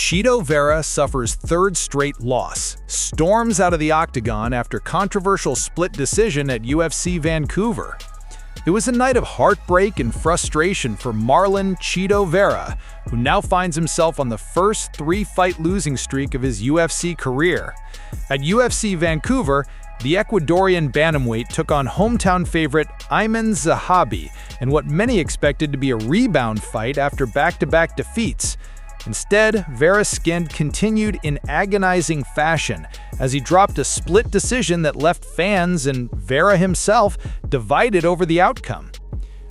Chito Vera suffers third straight loss, storms out of the octagon after controversial split decision at UFC Vancouver. It was a night of heartbreak and frustration for Marlon Chito Vera, who now finds himself on the first three-fight losing streak of his UFC career. At UFC Vancouver, the Ecuadorian bantamweight took on hometown favorite Ayman Zahabi in what many expected to be a rebound fight after back-to-back defeats. Instead, Vera's skin continued in agonizing fashion as he dropped a split decision that left fans and Vera himself divided over the outcome.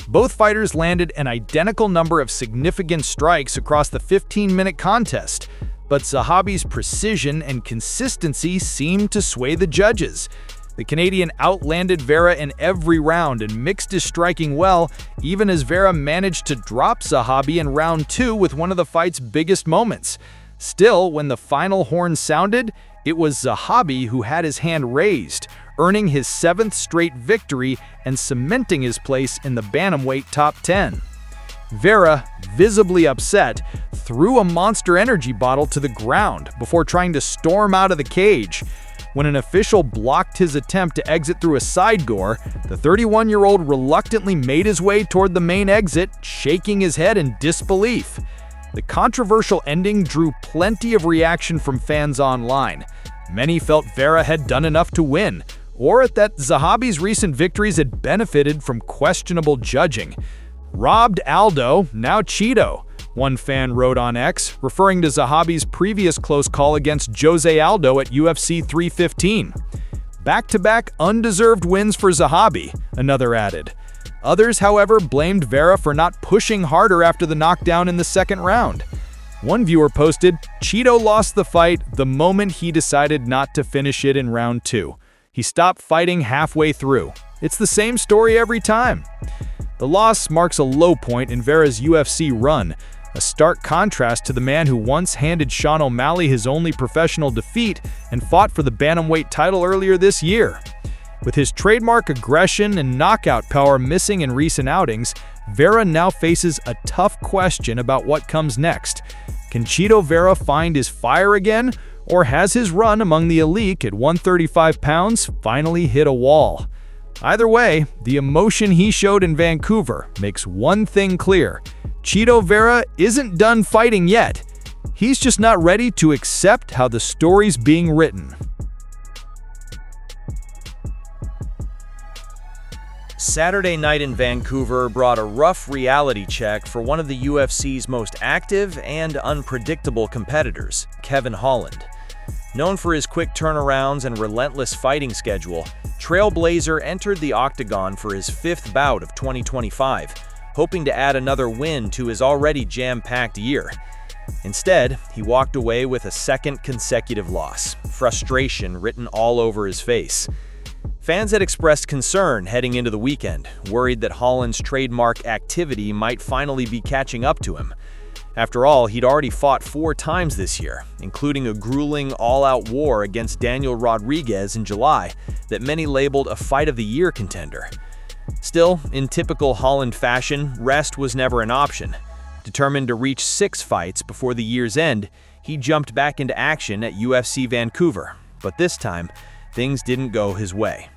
Both fighters landed an identical number of significant strikes across the 15-minute contest, but Zahabi's precision and consistency seemed to sway the judges. The Canadian outlanded Vera in every round and mixed his striking well, even as Vera managed to drop Zahabi in round 2 with one of the fight's biggest moments. Still, when the final horn sounded, it was Zahabi who had his hand raised, earning his 7th straight victory and cementing his place in the bantamweight top 10. Vera, visibly upset, threw a Monster Energy bottle to the ground before trying to storm out of the cage. When an official blocked his attempt to exit through a side door, the 31-year-old reluctantly made his way toward the main exit, shaking his head in disbelief. The controversial ending drew plenty of reaction from fans online. Many felt Vera had done enough to win, or that Zahabi's recent victories had benefited from questionable judging. "Robbed Aldo, now Chito," one fan wrote on X, referring to Zahabi's previous close call against Jose Aldo at UFC 315. "Back-to-back undeserved wins for Zahabi," another added. Others, however, blamed Vera for not pushing harder after the knockdown in the second round. One viewer posted, "Chito lost the fight the moment he decided not to finish it in round 2. He stopped fighting halfway through. It's the same story every time." The loss marks a low point in Vera's UFC run, a stark contrast to the man who once handed Sean O'Malley his only professional defeat and fought for the bantamweight title earlier this year. With his trademark aggression and knockout power missing in recent outings, Vera now faces a tough question about what comes next. Can Chito Vera find his fire again, or has his run among the elite at 135 pounds finally hit a wall? Either way, the emotion he showed in Vancouver makes one thing clear: Chito Vera isn't done fighting yet. He's just not ready to accept how the story's being written. Saturday night in Vancouver brought a rough reality check for one of the UFC's most active and unpredictable competitors, Kevin Holland. Known for his quick turnarounds and relentless fighting schedule, Trailblazer entered the octagon for his 5th bout of 2025, hoping to add another win to his already jam-packed year. Instead, he walked away with a 2nd consecutive loss, frustration written all over his face. Fans had expressed concern heading into the weekend, worried that Holland's trademark activity might finally be catching up to him. After all, he'd already fought 4 times this year, including a grueling all-out war against Daniel Rodriguez in July that many labeled a Fight of the Year contender. Still, in typical Holland fashion, rest was never an option. Determined to reach 6 fights before the year's end, he jumped back into action at UFC Vancouver, but this time, things didn't go his way.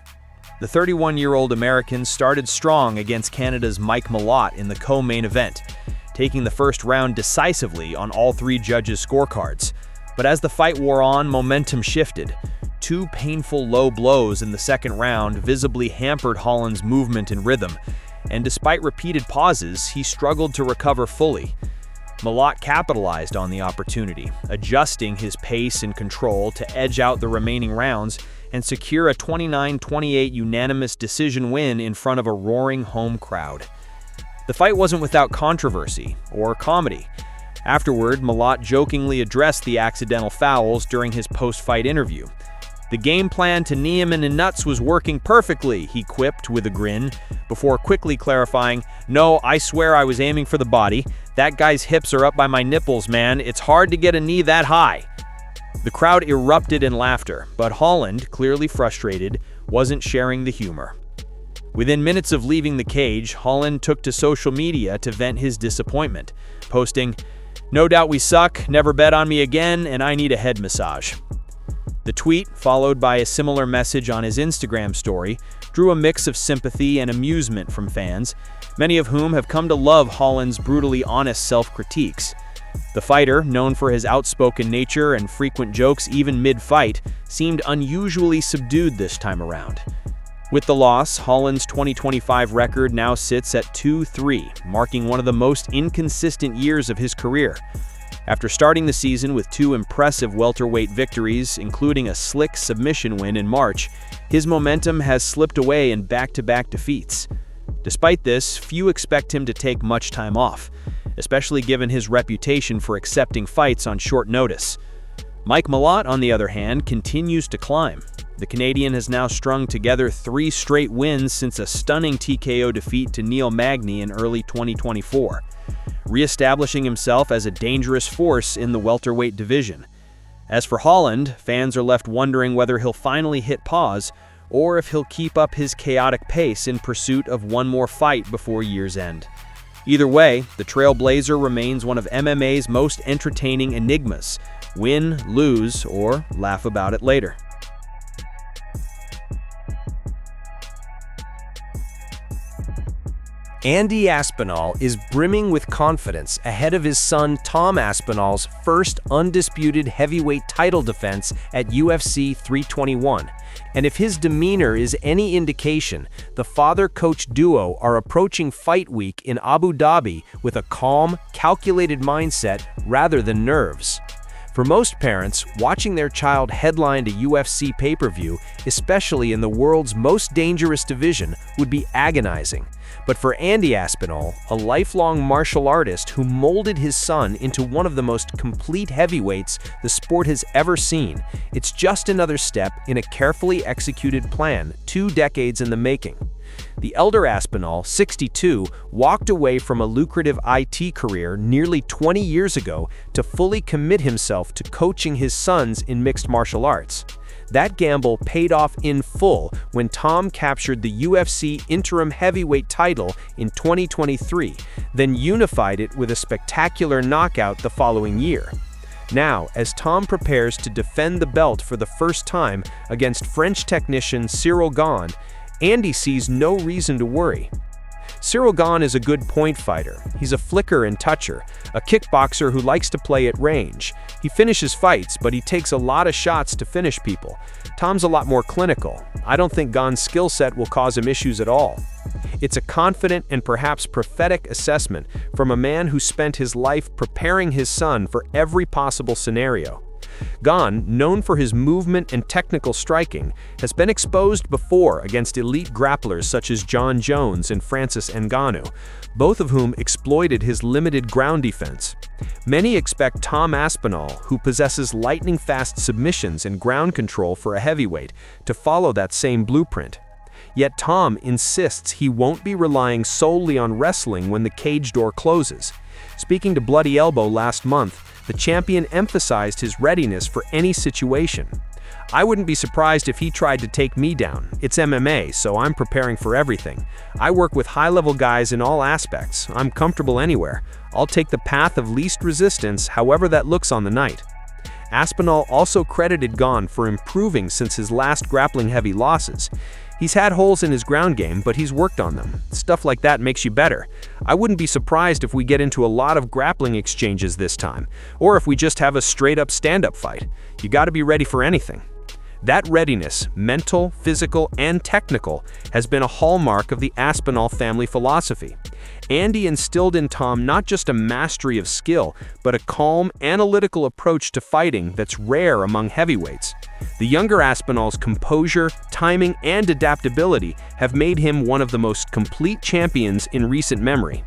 The 31-year-old American started strong against Canada's Mike Malott in the co-main event, taking the first round decisively on all 3 judges' scorecards. But as the fight wore on, momentum shifted. 2 painful low blows in the second round visibly hampered Holland's movement and rhythm, and despite repeated pauses, he struggled to recover fully. Malott capitalized on the opportunity, adjusting his pace and control to edge out the remaining rounds and secure a 29-28 unanimous decision win in front of a roaring home crowd. The fight wasn't without controversy or comedy. Afterward, Malott jokingly addressed the accidental fouls during his post-fight interview. "The game plan to knee him in the nuts was working perfectly," he quipped with a grin, before quickly clarifying, "No, I swear I was aiming for the body. That guy's hips are up by my nipples, man. It's hard to get a knee that high." The crowd erupted in laughter, but Holland, clearly frustrated, wasn't sharing the humor. Within minutes of leaving the cage, Holland took to social media to vent his disappointment, posting, No doubt we suck, never bet on me again, and I need a head massage. The tweet, followed by a similar message on his Instagram story, drew a mix of sympathy and amusement from fans, many of whom have come to love Holland's brutally honest self-critiques. The fighter, known for his outspoken nature and frequent jokes even mid-fight, seemed unusually subdued this time around. With the loss, Holland's 2025 record now sits at 2-3, marking one of the most inconsistent years of his career. After starting the season with 2 impressive welterweight victories, including a slick submission win in March, his momentum has slipped away in back-to-back defeats. Despite this, few expect him to take much time off, especially given his reputation for accepting fights on short notice. Mike Malott, on the other hand, continues to climb. The Canadian has now strung together 3 straight wins since a stunning TKO defeat to Neil Magny in early 2024, reestablishing himself as a dangerous force in the welterweight division. As for Holland, fans are left wondering whether he'll finally hit pause or if he'll keep up his chaotic pace in pursuit of one more fight before year's end. Either way, the Trailblazer remains one of MMA's most entertaining enigmas. Win, lose, or laugh about it later. Andy Aspinall is brimming with confidence ahead of his son Tom Aspinall's first undisputed heavyweight title defense at UFC 321. And if his demeanor is any indication, the father-coach duo are approaching fight week in Abu Dhabi with a calm, calculated mindset rather than nerves. For most parents, watching their child headline a UFC pay-per-view, especially in the world's most dangerous division, would be agonizing. But for Andy Aspinall, a lifelong martial artist who molded his son into one of the most complete heavyweights the sport has ever seen, it's just another step in a carefully executed plan 2 decades in the making. The elder Aspinall, 62, walked away from a lucrative IT career nearly 20 years ago to fully commit himself to coaching his sons in mixed martial arts. That gamble paid off in full when Tom captured the UFC interim heavyweight title in 2023, then unified it with a spectacular knockout the following year. Now, as Tom prepares to defend the belt for the first time against French technician Cyril Gane, Andy sees no reason to worry. Cyril Gane is a good point fighter. He's a flicker and toucher, a kickboxer who likes to play at range. He finishes fights, but he takes a lot of shots to finish people. Tom's a lot more clinical. I don't think Gane's skill set will cause him issues at all. It's a confident and perhaps prophetic assessment from a man who spent his life preparing his son for every possible scenario. Gane, known for his movement and technical striking, has been exposed before against elite grapplers such as John Jones and Francis Ngannou, both of whom exploited his limited ground defense. Many expect Tom Aspinall, who possesses lightning-fast submissions and ground control for a heavyweight, to follow that same blueprint. Yet Tom insists he won't be relying solely on wrestling when the cage door closes. Speaking to Bloody Elbow last month, the champion emphasized his readiness for any situation. "I wouldn't be surprised if he tried to take me down. It's MMA, so I'm preparing for everything. I work with high-level guys in all aspects. I'm comfortable anywhere. I'll take the path of least resistance, however that looks on the night." Aspinall also credited Gane for improving since his last grappling-heavy losses. He's had holes in his ground game, but he's worked on them. Stuff like that makes you better. I wouldn't be surprised if we get into a lot of grappling exchanges this time, or if we just have a straight-up stand-up fight. You gotta be ready for anything. That readiness, mental, physical, and technical, has been a hallmark of the Aspinall family philosophy. Andy instilled in Tom not just a mastery of skill, but a calm, analytical approach to fighting that's rare among heavyweights. The younger Aspinall's composure, timing, and adaptability have made him one of the most complete champions in recent memory.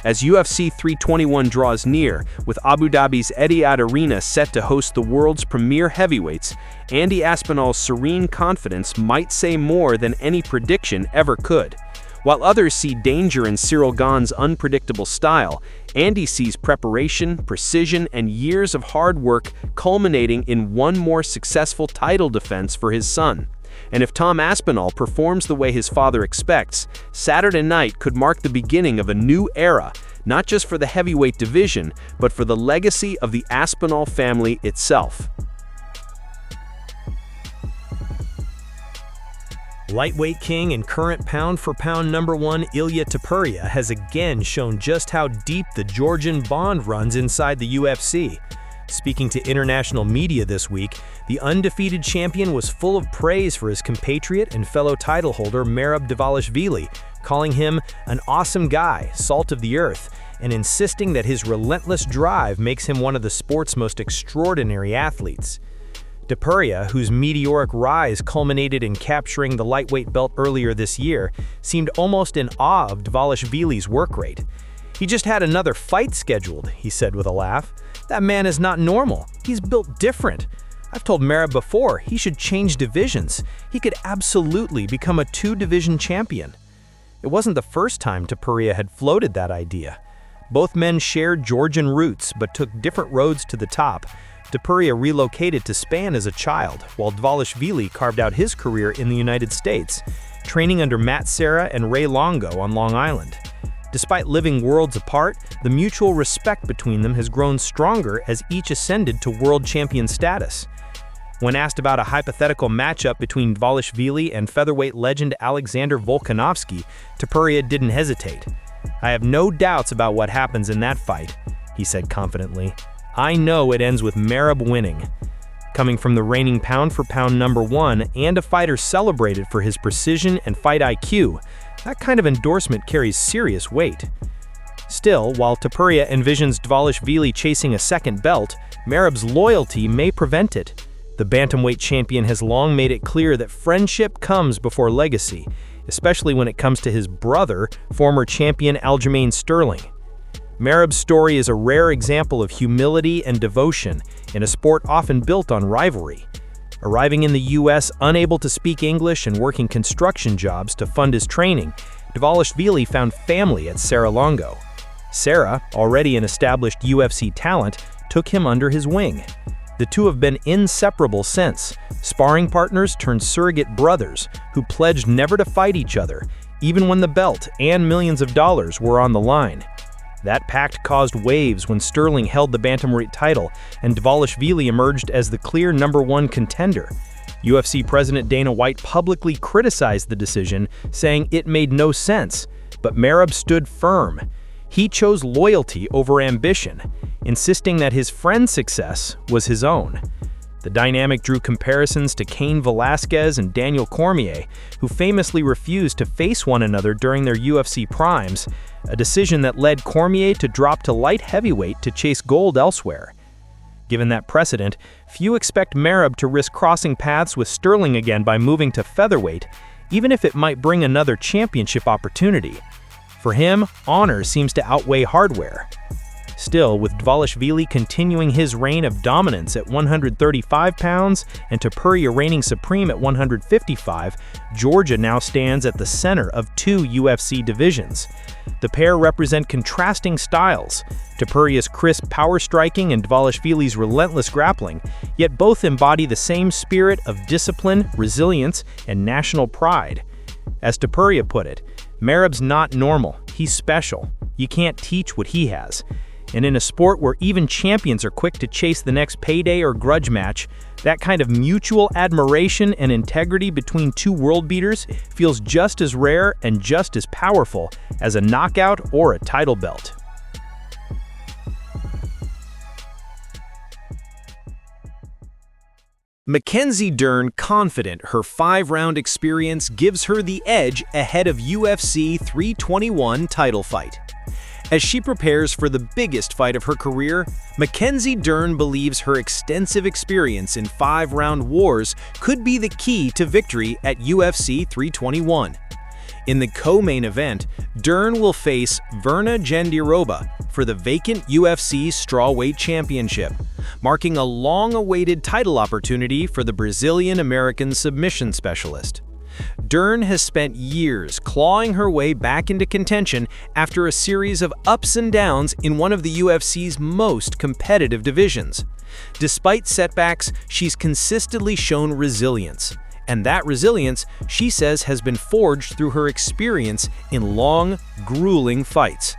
As UFC 321 draws near, with Abu Dhabi's Etihad Arena set to host the world's premier heavyweights, Andy Aspinall's serene confidence might say more than any prediction ever could. While others see danger in Cyril Gane's unpredictable style, Andy sees preparation, precision, and years of hard work culminating in one more successful title defense for his son. And if Tom Aspinall performs the way his father expects, Saturday night could mark the beginning of a new era, not just for the heavyweight division, but for the legacy of the Aspinall family itself. Lightweight king and current pound-for-pound #1 Ilia Topuria has again shown just how deep the Georgian bond runs inside the UFC. Speaking to international media this week, the undefeated champion was full of praise for his compatriot and fellow title holder Merab Dvalishvili, calling him an awesome guy, salt of the earth, and insisting that his relentless drive makes him one of the sport's most extraordinary athletes. Topuria, whose meteoric rise culminated in capturing the lightweight belt earlier this year, seemed almost in awe of Dvalishvili's work rate. "He just had another fight scheduled," he said with a laugh. "That man is not normal. He's built different. I've told Merab before, he should change divisions. He could absolutely become a two-division champion." It wasn't the first time Topuria had floated that idea. Both men shared Georgian roots but took different roads to the top. Topuria relocated to Spain as a child, while Dvalishvili carved out his career in the United States, training under Matt Serra and Ray Longo on Long Island. Despite living worlds apart, the mutual respect between them has grown stronger as each ascended to world champion status. When asked about a hypothetical matchup between Dvalishvili and featherweight legend Alexander Volkanovski, Topuria didn't hesitate. "I have no doubts about what happens in that fight," he said confidently. "I know it ends with Merab winning." Coming from the reigning pound-for-pound #1 and a fighter celebrated for his precision and fight IQ, that kind of endorsement carries serious weight. Still, while Topuria envisions Dvalishvili chasing a second belt, Merab's loyalty may prevent it. The bantamweight champion has long made it clear that friendship comes before legacy, especially when it comes to his brother, former champion Aljamain Sterling. Merab's story is a rare example of humility and devotion in a sport often built on rivalry. Arriving in the U.S. unable to speak English and working construction jobs to fund his training, Dvalishvili found family at Serra Longo. Serra, already an established UFC talent, took him under his wing. The two have been inseparable since, sparring partners turned surrogate brothers who pledged never to fight each other, even when the belt and millions of dollars were on the line. That pact caused waves when Sterling held the bantamweight title and Dvalishvili emerged as the clear #1 contender. UFC President Dana White publicly criticized the decision, saying it made no sense, but Merab stood firm. He chose loyalty over ambition, insisting that his friend's success was his own. The dynamic drew comparisons to Cain Velasquez and Daniel Cormier, who famously refused to face one another during their UFC primes, a decision that led Cormier to drop to light heavyweight to chase gold elsewhere. Given that precedent, few expect Merab to risk crossing paths with Sterling again by moving to featherweight, even if it might bring another championship opportunity. For him, honor seems to outweigh hardware. Still, with Dvalishvili continuing his reign of dominance at 135 pounds and Topuria reigning supreme at 155, Georgia now stands at the center of two UFC divisions. The pair represent contrasting styles, Topuria's crisp power striking and Dvalishvili's relentless grappling, yet both embody the same spirit of discipline, resilience, and national pride. As Topuria put it, "Merab's not normal, he's special. You can't teach what he has." And in a sport where even champions are quick to chase the next payday or grudge match, that kind of mutual admiration and integrity between two world beaters feels just as rare and just as powerful as a knockout or a title belt. Mackenzie Dern confident her 5-round experience gives her the edge ahead of UFC 321 title fight. As she prepares for the biggest fight of her career, Mackenzie Dern believes her extensive experience in 5-round wars could be the key to victory at UFC 321. In the co-main event, Dern will face Virna Jandiroba for the vacant UFC Strawweight Championship, marking a long-awaited title opportunity for the Brazilian-American submission specialist. Dern has spent years clawing her way back into contention after a series of ups and downs in one of the UFC's most competitive divisions. Despite setbacks, she's consistently shown resilience. And that resilience, she says, has been forged through her experience in long, grueling fights.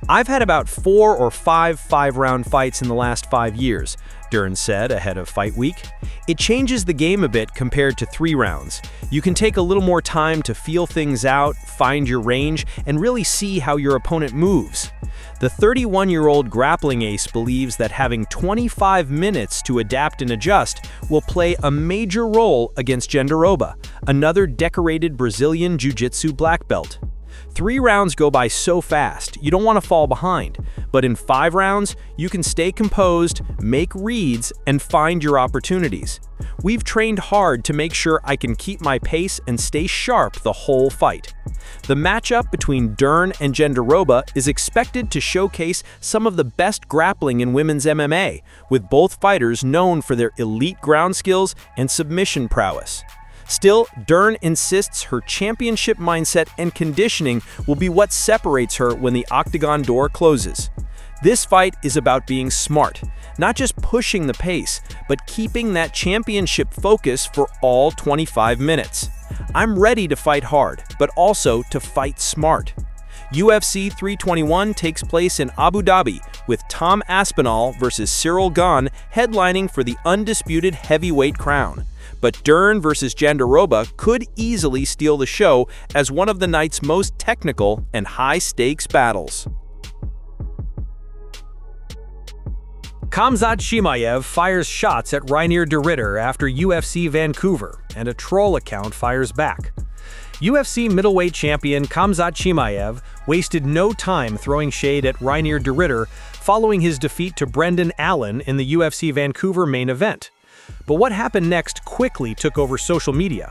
"I've had about 4 or 5 five-round fights in the last 5 years," Dern said ahead of fight week. "It changes the game a bit compared to 3 rounds. You can take a little more time to feel things out, find your range, and really see how your opponent moves." The 31-year-old grappling ace believes that having 25 minutes to adapt and adjust will play a major role against Jandiroba, another decorated Brazilian jiu-jitsu black belt. 3 rounds go by so fast, you don't want to fall behind. But in 5 rounds, you can stay composed, make reads, and find your opportunities. "We've trained hard to make sure I can keep my pace and stay sharp the whole fight." The matchup between Dern and Jandiroba is expected to showcase some of the best grappling in women's MMA, with both fighters known for their elite ground skills and submission prowess. Still, Dern insists her championship mindset and conditioning will be what separates her when the octagon door closes. This fight is about being smart, not just pushing the pace, but keeping that championship focus for all 25 minutes. "I'm ready to fight hard, but also to fight smart." UFC 321 takes place in Abu Dhabi, with Tom Aspinall versus Cyril Gane headlining for the undisputed heavyweight crown. But Dern versus Jandiroba could easily steal the show as one of the night's most technical and high-stakes battles. Khamzat Chimaev fires shots at Reinier De Ridder after UFC Vancouver, and a troll account fires back. UFC middleweight champion Khamzat Chimaev wasted no time throwing shade at Reinier De Ridder following his defeat to Brendan Allen in the UFC Vancouver main event. But what happened next quickly took over social media.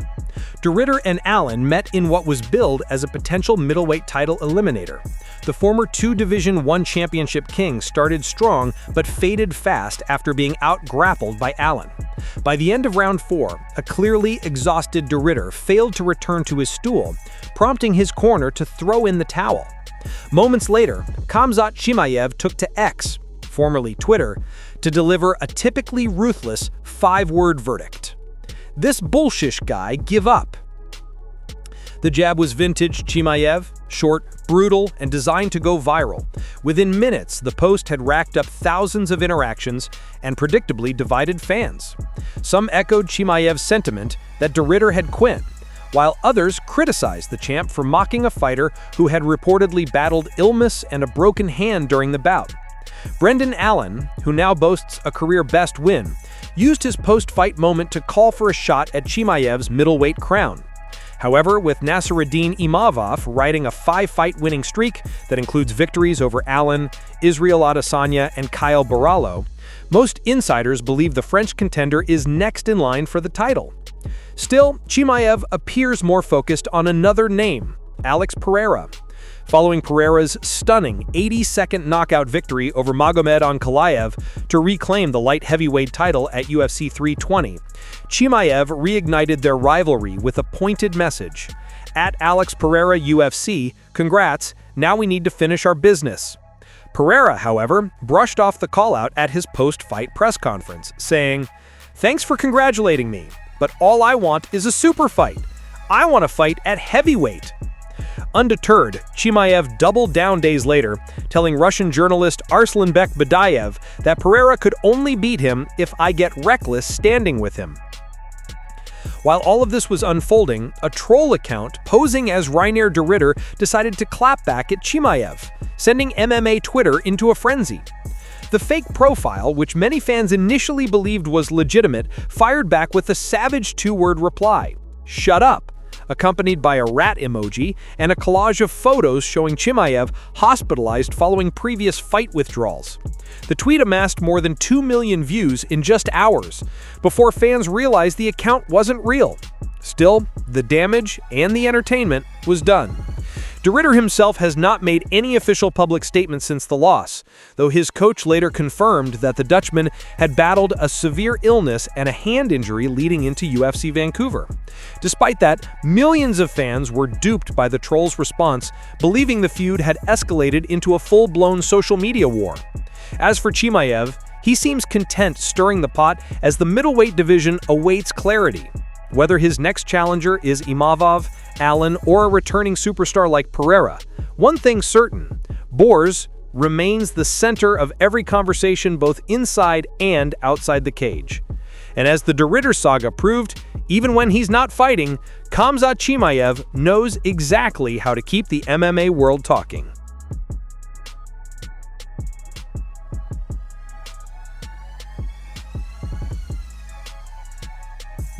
De Ridder and Allen met in what was billed as a potential middleweight title eliminator. The former 2 Division I championship king started strong but faded fast after being out-grappled by Allen. By the end of round 4, a clearly exhausted De Ridder failed to return to his stool, prompting his corner to throw in the towel. Moments later, Khamzat Chimaev took to X, formerly Twitter, to deliver a typically ruthless 5-word verdict. "This bullshish guy, give up." The jab was vintage Chimaev, short, brutal, and designed to go viral. Within minutes, the post had racked up thousands of interactions and predictably divided fans. Some echoed Chimaev's sentiment that De Ridder had quit, while others criticized the champ for mocking a fighter who had reportedly battled illness and a broken hand during the bout. Brendan Allen, who now boasts a career-best win, used his post-fight moment to call for a shot at Chimaev's middleweight crown. However, with Nasruddin Imavov riding a 5-fight winning streak that includes victories over Allen, Israel Adesanya, and Kyle Barallo, most insiders believe the French contender is next in line for the title. Still, Chimaev appears more focused on another name, Alex Pereira. Following Pereira's stunning 80-second knockout victory over Magomed Ankalaev to reclaim the light heavyweight title at UFC 320, Chimaev reignited their rivalry with a pointed message. "At Alex Pereira UFC, congrats, now we need to finish our business." Pereira, however, brushed off the call-out at his post-fight press conference, saying, "Thanks for congratulating me, but all I want is a super fight. I want to fight at heavyweight." Undeterred, Chimaev doubled down days later, telling Russian journalist Arslanbek Badayev that Pereira could only beat him if I get reckless standing with him. While all of this was unfolding, a troll account posing as Reinier De Ridder decided to clap back at Chimaev, sending MMA Twitter into a frenzy. The fake profile, which many fans initially believed was legitimate, fired back with a savage 2-word reply, "Shut up," accompanied by a rat emoji and a collage of photos showing Chimaev hospitalized following previous fight withdrawals. The tweet amassed more than 2 million views in just hours, before fans realized the account wasn't real. Still, the damage and the entertainment was done. De Ridder himself has not made any official public statement since the loss, though his coach later confirmed that the Dutchman had battled a severe illness and a hand injury leading into UFC Vancouver. Despite that, millions of fans were duped by the troll's response, believing the feud had escalated into a full-blown social media war. As for Chimaev, he seems content stirring the pot as the middleweight division awaits clarity. Whether his next challenger is Imavov, Allen, or a returning superstar like Pereira, one thing's certain: Boers remains the center of every conversation both inside and outside the cage. And as the De Ridder saga proved, even when he's not fighting, Khamzat Chimaev knows exactly how to keep the MMA world talking.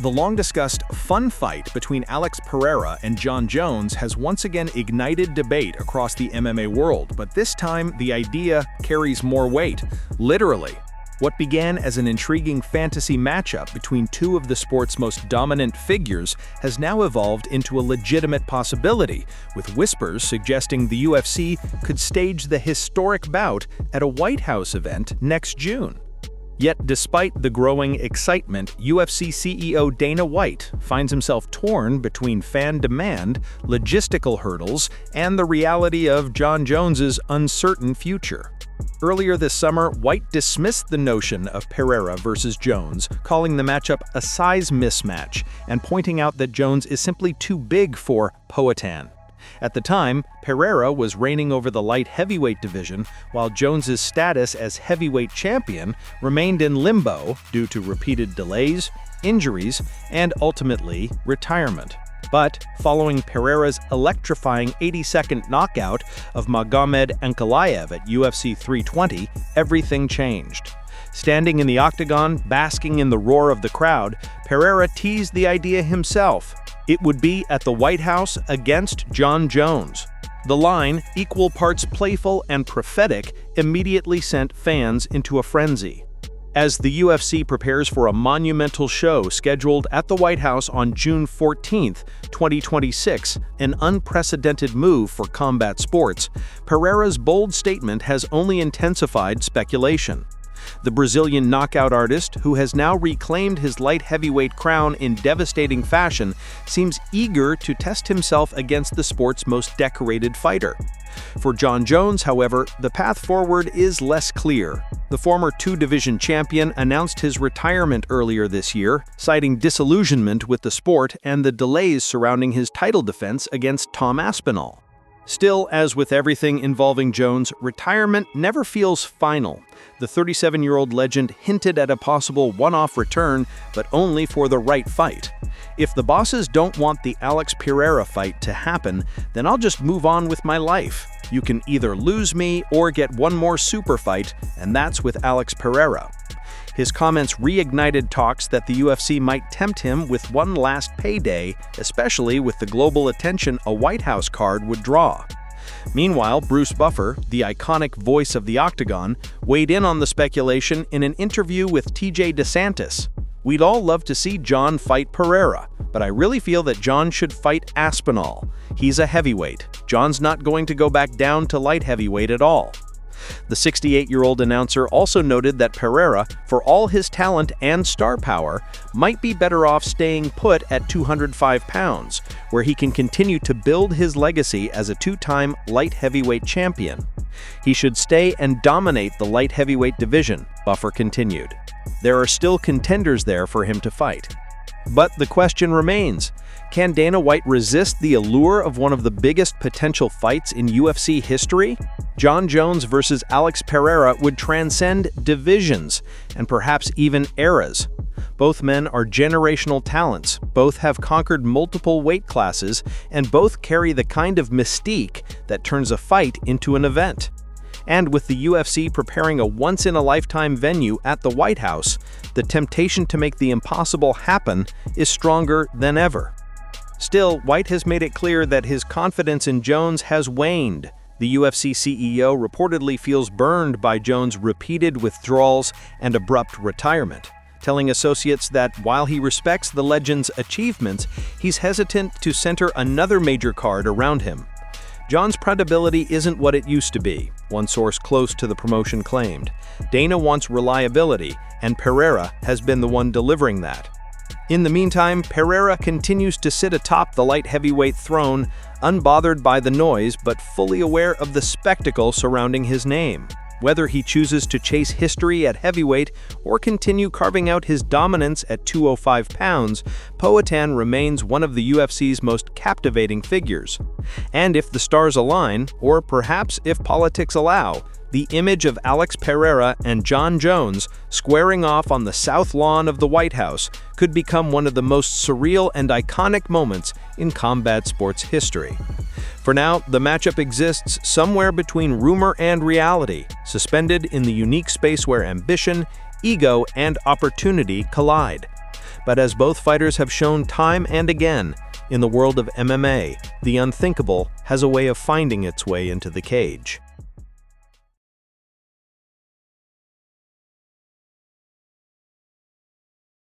The long-discussed fun fight between Alex Pereira and Jon Jones has once again ignited debate across the MMA world, but this time the idea carries more weight, literally. What began as an intriguing fantasy matchup between two of the sport's most dominant figures has now evolved into a legitimate possibility, with whispers suggesting the UFC could stage the historic bout at a White House event next June. Yet, despite the growing excitement, UFC CEO Dana White finds himself torn between fan demand, logistical hurdles, and the reality of Jon Jones's uncertain future. Earlier this summer, White dismissed the notion of Pereira versus Jones, calling the matchup a size mismatch and pointing out that Jones is simply too big for Poatan. At the time, Pereira was reigning over the light heavyweight division, while Jones's status as heavyweight champion remained in limbo due to repeated delays, injuries, and ultimately retirement. But following Pereira's electrifying 80-second knockout of Magomed Ankalaev at UFC 320, everything changed. Standing in the octagon, basking in the roar of the crowd, Pereira teased the idea himself. It would be at the White House against Jon Jones. The line, equal parts playful and prophetic, immediately sent fans into a frenzy. As the UFC prepares for a monumental show scheduled at the White House on June 14, 2026, an unprecedented move for combat sports, Pereira's bold statement has only intensified speculation. The Brazilian knockout artist, who has now reclaimed his light heavyweight crown in devastating fashion, seems eager to test himself against the sport's most decorated fighter. For Jon Jones, however, the path forward is less clear. The former two-division champion announced his retirement earlier this year, citing disillusionment with the sport and the delays surrounding his title defense against Tom Aspinall. Still, as with everything involving Jones, retirement never feels final. The 37-year-old legend hinted at a possible one-off return, but only for the right fight. If the bosses don't want the Alex Pereira fight to happen, then I'll just move on with my life. You can either lose me or get one more super fight, and that's with Alex Pereira. His comments reignited talks that the UFC might tempt him with one last payday, especially with the global attention a White House card would draw. Meanwhile, Bruce Buffer, the iconic voice of the Octagon, weighed in on the speculation in an interview with TJ DeSantis. "We'd all love to see Jon fight Pereira, but I really feel that Jon should fight Aspinall. He's a heavyweight. Jon's not going to go back down to light heavyweight at all." The 68-year-old announcer also noted that Pereira, for all his talent and star power, might be better off staying put at 205 pounds, where he can continue to build his legacy as a two-time light heavyweight champion. He should stay and dominate the light heavyweight division, Buffer continued. There are still contenders there for him to fight. But the question remains, can Dana White resist the allure of one of the biggest potential fights in UFC history? Jon Jones versus Alex Pereira would transcend divisions and perhaps even eras. Both men are generational talents, both have conquered multiple weight classes, and both carry the kind of mystique that turns a fight into an event. And with the UFC preparing a once-in-a-lifetime venue at the White House, the temptation to make the impossible happen is stronger than ever. Still, White has made it clear that his confidence in Jones has waned. The UFC CEO reportedly feels burned by Jones' repeated withdrawals and abrupt retirement, telling associates that while he respects the legend's achievements, he's hesitant to center another major card around him. Jon's credibility isn't what it used to be, one source close to the promotion claimed. Dana wants reliability, and Pereira has been the one delivering that. In the meantime, Pereira continues to sit atop the light heavyweight throne, unbothered by the noise but fully aware of the spectacle surrounding his name. Whether he chooses to chase history at heavyweight or continue carving out his dominance at 205 pounds, Poatan remains one of the UFC's most captivating figures. And if the stars align, or perhaps if politics allow, the image of Alex Pereira and John Jones squaring off on the south lawn of the White House could become one of the most surreal and iconic moments in combat sports history. For now, the matchup exists somewhere between rumor and reality, suspended in the unique space where ambition, ego, and opportunity collide. But as both fighters have shown time and again, in the world of MMA, the unthinkable has a way of finding its way into the cage.